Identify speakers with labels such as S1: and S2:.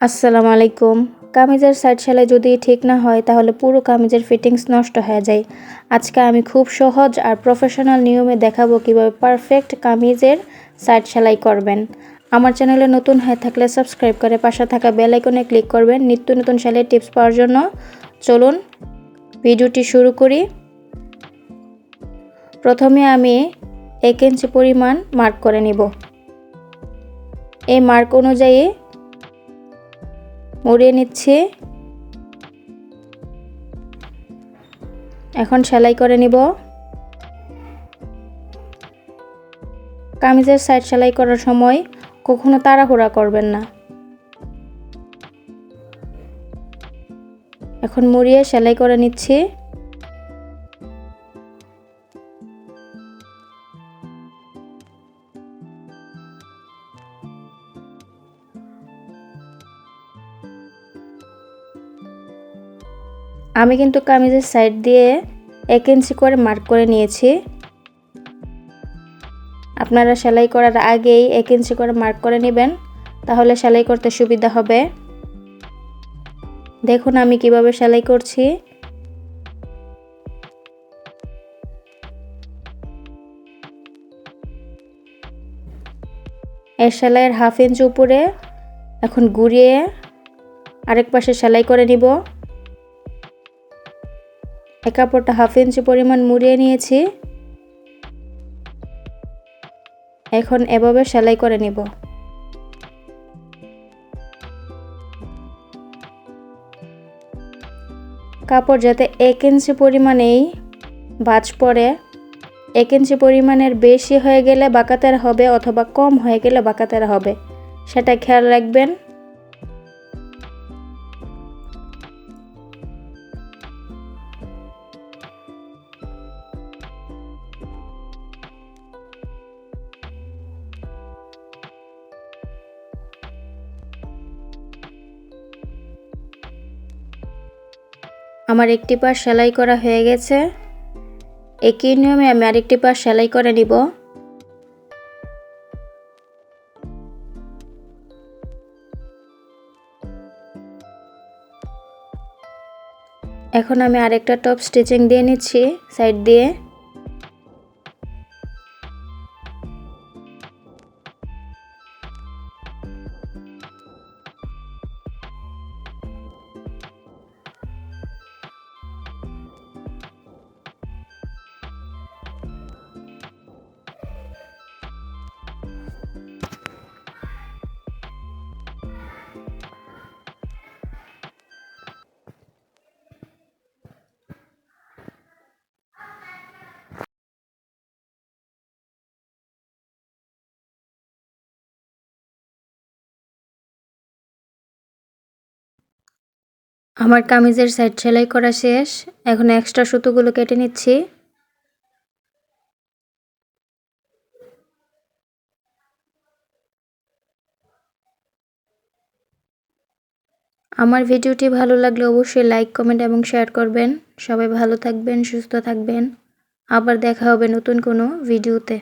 S1: আসসালামু আলাইকুম। কামিজের সাইড সেলাই যদি ঠিক না হয় তাহলে পুরো কামিজের ফিটিংস নষ্ট হয়ে যায়। আজকে আমি খুব সহজ আর প্রফেশনাল নিয়মে দেখাবো কিভাবে পারফেক্ট কামিজের সাইড সেলাই করবেন। আমার চ্যানেলে নতুন হয়ে থাকলে সাবস্ক্রাইব করে পাশে থাকা বেল আইকনে ক্লিক করবেন নিত্য নতুন সেলাই টিপস পাওয়ার জন্য। চলুন ভিডিওটি শুরু করি। প্রথমে আমি 1 ইঞ্চি পরিমাণ মার্ক করে নিব। এই মার্ক অনুযায়ী মুড়িয়ে নিচ্ছি। এখন সেলাই করে নিব। কামিজের সাইড সেলাই করার সময় কখনো তাড়াহুড়া করবেন না। এখন মুড়িয়ে সেলাই করে নিচ্ছি। আমি কিন্তু কামিজের সাইড দিয়ে 1 ইঞ্চি করে মার্ক করে নিয়েছি। আপনারা সেলাই করার আগেই 1 ইঞ্চি করে মার্ক করে নেবেন, তাহলে সেলাই করতে সুবিধা হবে। দেখুন আমি কিভাবে সেলাই করছি। এই সেলাইয়ের হাফ ইঞ্চি উপরে এখন ঘুরিয়ে আরেক পাশে সেলাই করে নিব। এই কাপড়টা হাফ ইঞ্চি পরিমাণ মুড়িয়ে নিয়েছি। এখন এভাবে সেলাই করে নিব। কাপড় যাতে 1 ইঞ্চি পরিমাণেই ভাঁজ পড়ে, 1 ইঞ্চি পরিমাণের বেশি হয়ে গেলে বাঁকাতেরা হবে অথবা কম হয়ে গেলে বাঁকাতেরা হবে, সেটা খেয়াল রাখবেন। আমার একটি পাশ সেলাই করা হয়ে গেছে। একই নিয়মে আমি আরেকটি পাশ সেলাই করে নিব। এখন আমি আরেকটা টপ স্টিচিং দিয়ে নিচ্ছি সাইড দিয়ে। আমার কামিজের সাইড সেলাই করা শেষ। এখন এক্সট্রা সুতোগুলো কেটে নিচ্ছি। আমার ভিডিওটি ভালো লাগলে অবশ্যই লাইক, কমেন্ট এবং শেয়ার করবেন। সবাই ভালো থাকবেন, সুস্থ থাকবেন। আবার দেখা হবে নতুন কোনো ভিডিওতে।